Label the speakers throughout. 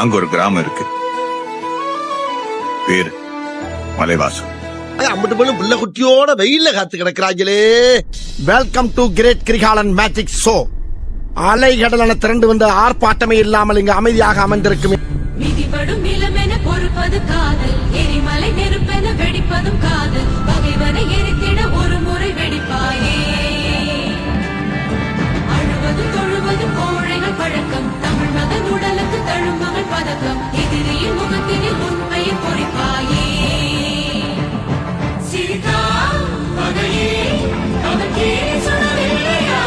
Speaker 1: அங்க ஒரு கிராமம் இருக்கு, பேரு மலைவாசம்.
Speaker 2: அம்பட்டு போலும் புள்ள குட்டியோட வெயில்ல காத்து கிடக்கிறாங்களே. Welcome to great Kirikalan magic show. அலைகடலான திரண்டு வந்து ஆர்ப்பாட்டமே இல்லாமல் இங்கு அமைதியாக அமர்ந்திருக்கும்.
Speaker 3: மிதிபடும் நிலமென பொறுப்பது காதல், எரிமலை நெருப்பென வெடிப்பதும் காதல். பகைவனை எரித்திட ஒரு முறை வெடிப்பாயே. அழுவதும் தொழுவதும் கோழைகள் பழக்கம், தமிழ் மகன் உடலுக்கு தழும்புகள் பதக்கம். எதிரியின் முகத்தினில் உண்மையை பொறிப்பாயே. சிரித்தா பகையே அவனுக்கே சொன்னதில்லையா.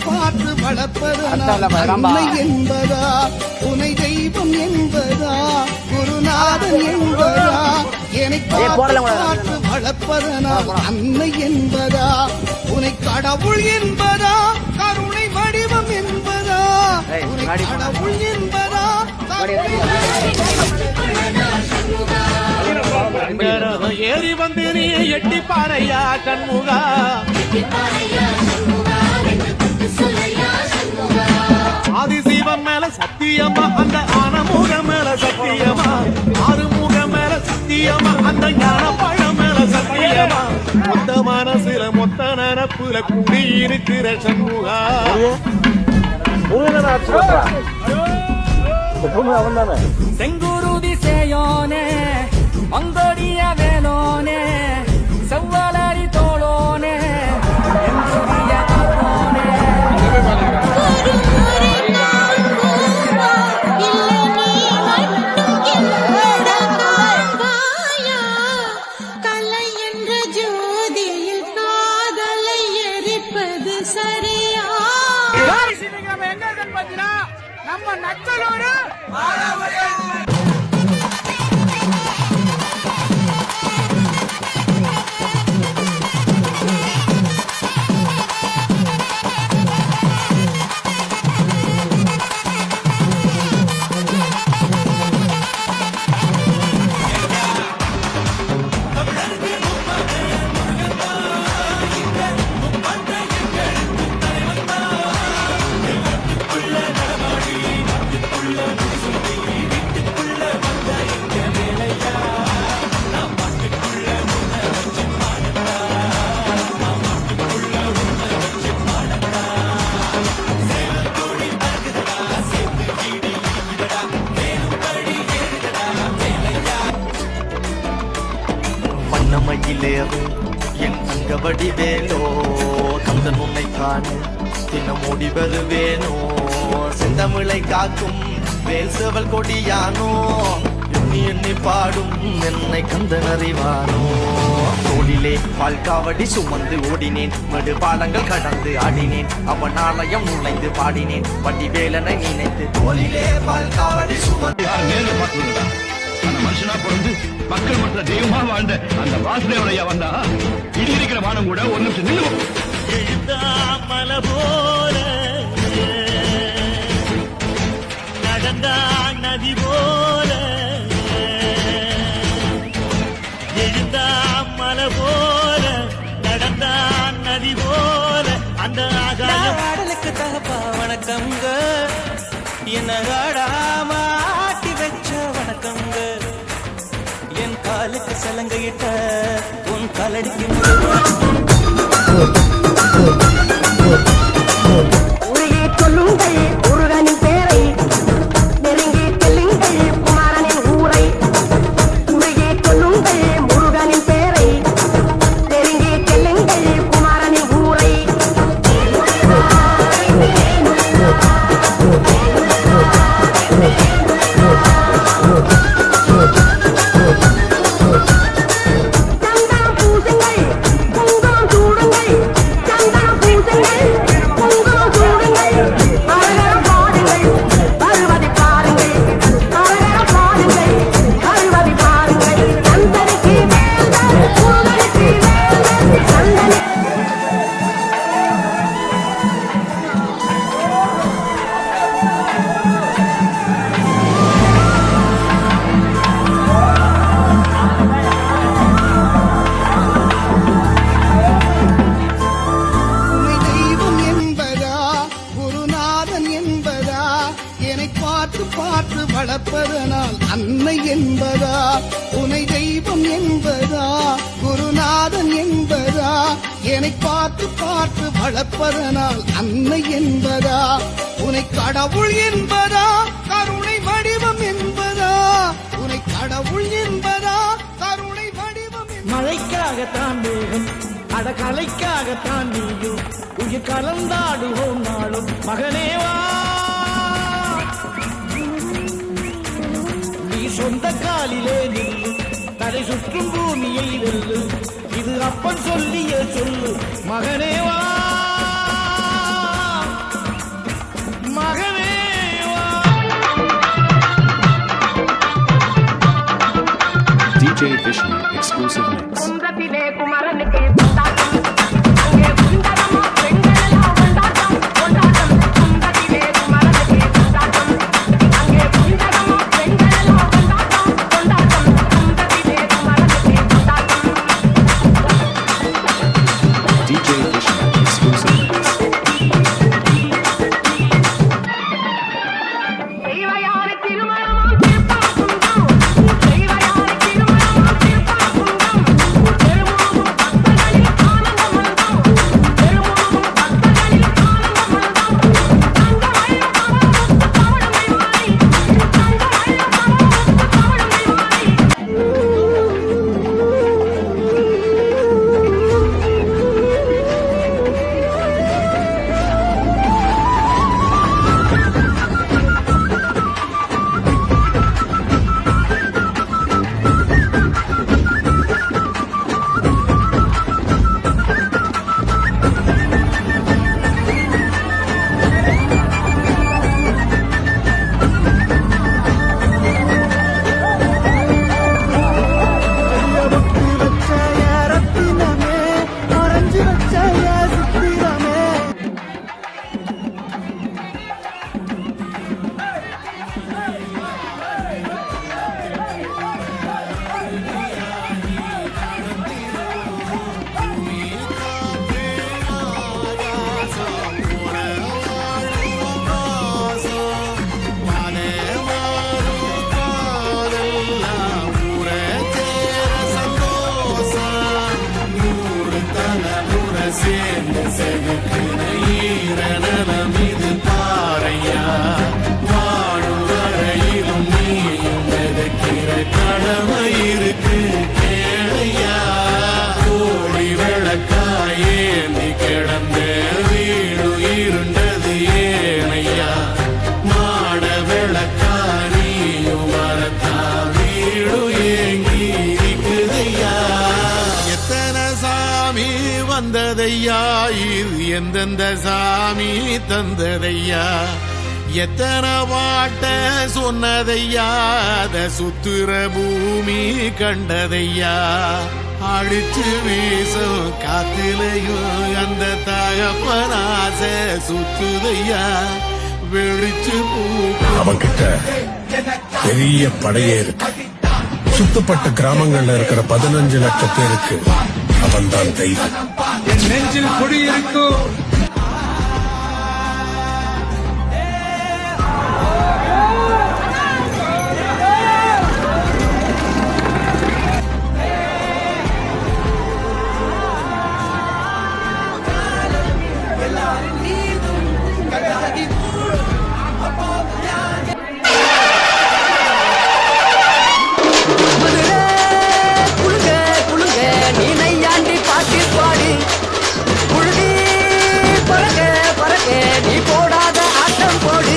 Speaker 4: பார்த்து வளர்ப்பது அன்னை என்பதா, உனை தெய்வம் என்பதா, குருநாதன் என்பதா, என்னை பார்த்து வளர்ப்பது அன்னை என்பதா, உனை கடவுள் என்பதா, கருணை வடிவம் என்பதா, உனை கடவுள் என்பதா.
Speaker 5: ஏறி வந்து நீ எட்டி பாறையா கண்முகா, ஆதிசிவன் மேல சத்தியமா, அந்த ஆனமுகம் மேல சத்தியமா, ஆறுமுகம் மேல சத்தியமா, அந்த ஞான பழம் மேல சத்தியமா, மொத்த மனசுல மொத்த நரப்புல கூடி இருக்கிற சண்முகா. செங்குருதி சேயோனே, மங்கோடிய வேலோனே, செவ்வலரி தோளோனே, நம்ம நச்சலோடு
Speaker 6: மயிலேறு என் தங்க வடிவேலோ, கந்தன் உன்னை காண தினம் ஓடி வருவேனோ, செந்தமிழை காக்கும் வேல் செவல் கொடியானோ, எண்ணி எண்ணி பாடும் என்னை கந்தன் அறிவானோ. தோளிலே பால்காவடி சுமந்து ஓடினேன், மடு பாலங்கள் கடந்து ஆடினேன், அவன் ஆலயம் நுழைந்து பாடினேன், வடிவேலனை நினைத்து தோளிலே பால்காவடி சுமந்து.
Speaker 7: மனுஷனா பிறந்து மக்கள் மற்ற தெய்வமா வாழ்ந்த அந்த வாசுதேவனையா வந்தா, இனி இருக்கிற வானம் கூட ஒரு நிமிஷம் நின்று
Speaker 5: நதி போல அந்த ஆகாயம்
Speaker 6: ஆடலுக்கு தகப்பா வணக்கங்க என்ன ஆடாம ஆட்டி வச்ச வணக்கங்க என் காலுக்கு சலங்கையிட்ட உன் காலடிக்கு
Speaker 7: உரையே சொல்லுங்கள் முருகனின் பேரை நெருங்கி செல்லுங்கள் குமாரனின் ஊரை உரையே சொல்லுங்கள் முருகனின் பேரை நெருங்கி செல்லுங்கள் குமாரனின் ஊரை சந்தனம் பூசுங்கள் குங்குமம் சூடுங்கள் சந்தனம் பூசுங்கள் குங்குமம் சூடுங்கள் அரகரம் பாடுங்கள் வருவதை பாருங்கள் அரகரம் பாடுங்கள் வருவதை பாருங்கள் சந்தனைக்கு வேந்தர் முருகனுக்கு வேந்தர் சந்தனை
Speaker 4: உன்னை தெய்வம் என்பதா குருநாதன் என்பதா என்னை பார்த்து பார்த்து வளர்ப்பதனால் அன்னை என்பதா உன்னை தெய்வம் என்பதா குருநாதன் என்பதா என்னை பார்த்து பார்த்து வளர்ப்பதனால் அன்னை என்பதா உன்னை கடவுள் என்பதா கருணை வடிவம் என்பதா உன்னை கடவுள் என்பதா கருணை வடிவம்
Speaker 5: மழைக்காகத்தான் மேகம் அடகலைக்காகத்தான் நீயும் உயிர் கலந்தாடுவோம் நாளும் மகனேவா நீ சொந்த காலிலே நில்லு தலை சுற்றும் பூமியை வெல்லு இது அப்பன் சொல்லிய சொல்லு மகனேவா மகனேவா
Speaker 8: DJ Vishnu exclusive mix.
Speaker 7: குன்றத்திலே குமரனுக்கு கொண்டாட்டம் அங்கே குண்டலமா பெண்களெல்லாம் கொண்டாட்டம் கொண்டாட்டம் குன்றத்திலே குமரனுக்கு கொண்டாட்டம் அங்கே குண்டலமா பெண்களெல்லாம் கொண்டாட்டம் கொண்டாட்டம் குன்றத்திலே குமரனுக்கு கொண்டாட்டம்
Speaker 8: DJ Vishnu exclusive mix.
Speaker 7: தெய்வயாரை திருமணமாம் திருப்பாக்குன்றம் தெய்வயாரை திருமணமாம் திருப்பாக்குன்றம் பெருமுழுகும் பக்தர்களில் ஆனந்த மந்தம் பெருமுழுகும் பக்தர்களில் ஆனந்த மந்தம் தங்கமல்ல பவளமுத்து பவளமை மாறி தங்கமல்ல பவளமுத்து பவளமை மாறி
Speaker 5: வந்ததையா இது எந்தெந்த சாமி தந்ததையா எத்தனை பாட்ட சொன்னதையா அத சுத்துற பூமி கண்டதையா அடிச்சு வீசும் காத்திலையும் அந்த தகப்பனாச சுத்துதையா வெடிச்சு பூக்கும்
Speaker 9: அவன்கிட்ட பெரிய படையே இருக்கு. சுத்தப்பட்ட கிராமங்கள்ல இருக்கிற 15 லட்சம் பேருக்கு அவன்தான் தெய்வம். நெஞ்சில் குடியிருக்கும்
Speaker 7: குளுங்க குளுங்க நீ நையாண்டி பாட்டு பாடு குழுதி பறக்க பறக்க நீ போடாத ஆட்டம் போடு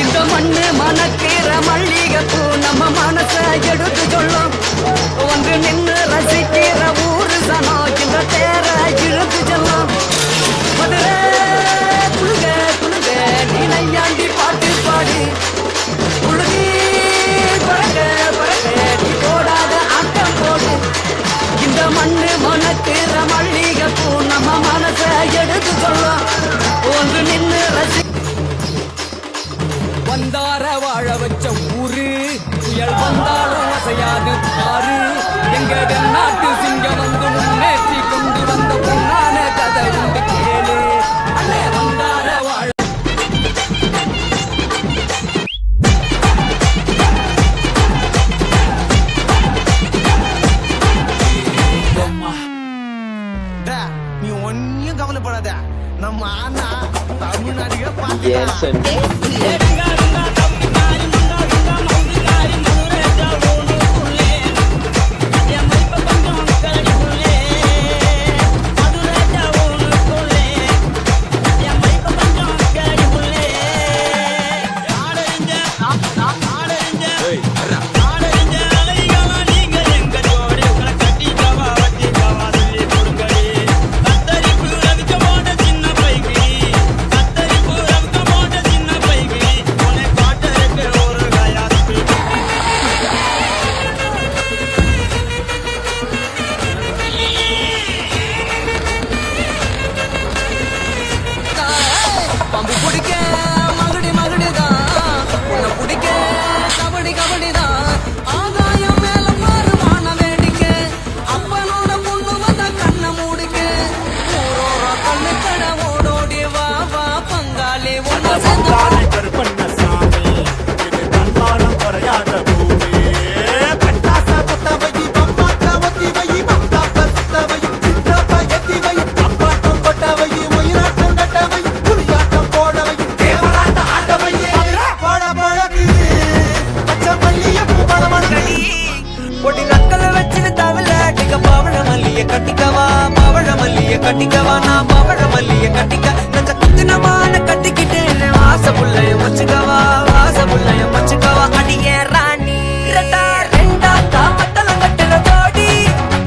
Speaker 7: இந்த மண்ணு மணக்கிற மல்லிகைப்பூ நம்ம மனச எடுத்து சொல்லும் வந்து நின்று ரசிக்கிற ஊரு சனம் இந்த தேர இழுத்து செல்லும் மதுரை குளுங்க குளுங்க நீ நையாண்டி பாட்டு பாடு குழுதி பறக்க பறக்க நீ போடாத ஆட்டம் போடு இந்த மண்ணு மணக்கிற மல்லிகைப்பூ நம்ம மனச எடுத்து சொல்லும் ஒன்று நின்று ரசி வந்தார வாழ வச்ச ஊரு புயல் வந்தாலும் அசையாது பாரு எங்க நாட்டு சிங்கம் வந்து முன்னேற்றி கொண்டு வந்த பொன்னான கதை உண்டு கேளு அண்ணே வந்தார வாழ
Speaker 5: நீ ஒன்னும் கவலைப்படாத நம்ம அண்ணா தமிழ்நாடுக பார்த்து
Speaker 7: பம்பு பிடிக்க மகுடி மகுடிதான் உன்னை பிடிக்க கபடி கபடிதான் ஆகாயம் மேல மாறுவான வேடிக்க அப்பனோட பொண்ணு வந்த கண்ணை மூடிக்க ஊரோர கண்ணு கடை ஓடோடி வா வா பங்காளி ஒன்னு சேர்ந்து
Speaker 6: பொடி நக்கல வச்சுட்டு தவள அடிக்க பவழ மல்லிய கட்டிக்கவா பவழ மல்லிய கட்டிக்கவா நான் பவழ மல்லிய கட்டிக்க நச்ச குத்தினமான கட்டிக்கிட்டேன் வாச புள்ளைய வச்சுக்கவா வாச புள்ளைய வச்சுக்கவா அடியே ராணி ரெட்டா ரெண்டா காமத்தல கட்டுற தோடி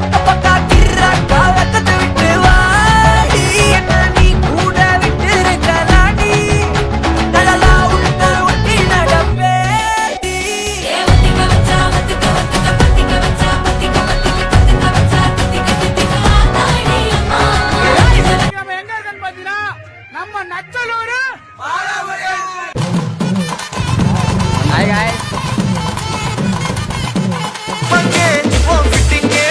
Speaker 6: அப்பக்கா கிர்ராக்கா வெக்கத்தை விட்டு வாடி என்ன நீ கூட விட்டு இருக்கலாடி நலலா உள்ள ஒட்டி நடப்பேடி
Speaker 3: ஏவத்திக்க வச்சா வத்திக்க வத்திக்க பத்திக்க வச்சா பத்திக்க வத்திக்க பத்திக்க வச்சா தித்திக்க தித்திக்க ஆத்தாடி அம்மா
Speaker 5: நம்ம எங்க இருக்கன்னு பாத்தீங்கன்னா நம்ம நச்சலூரு
Speaker 7: Hi guys.
Speaker 6: पंगे वो फिटिंगे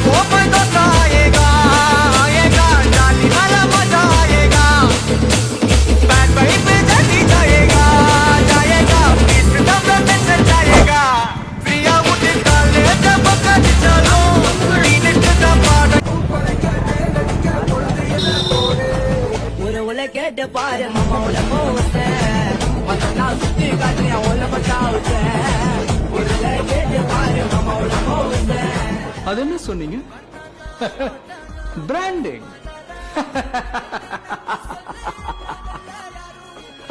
Speaker 6: वो बंदो आएगा आएगा डाली वाला मजा आएगा बैट बाई पे जाती जाएगा जाएगा इस डबल में चल जाएगा प्रिया उठ काले जब कद चलो नीट का पाड़
Speaker 7: ஒரு உலை கேட்டு பாரு மாமா உல போவத்த வந்தா சுத்தி காட்டுறியா உல பட்டாவுத்த ஒரு உலை கேட்டு பாரு மாமா உல போவத்த
Speaker 9: அது என்ன சொன்னீங்க பிராண்டிங்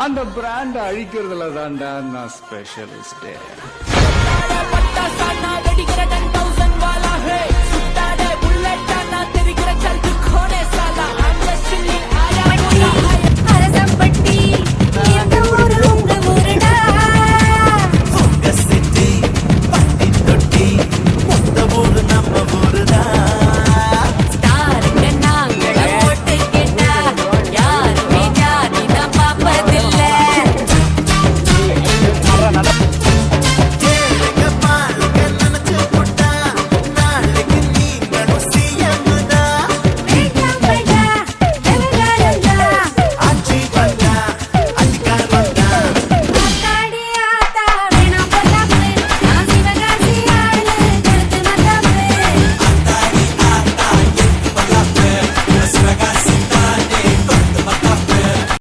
Speaker 9: அந்த பிராண்ட் அழிக்கிறதுல தான்டா நான் ஸ்பெஷலிஸ்ட்
Speaker 7: பட்டா சாட்டா வெடிக்கிற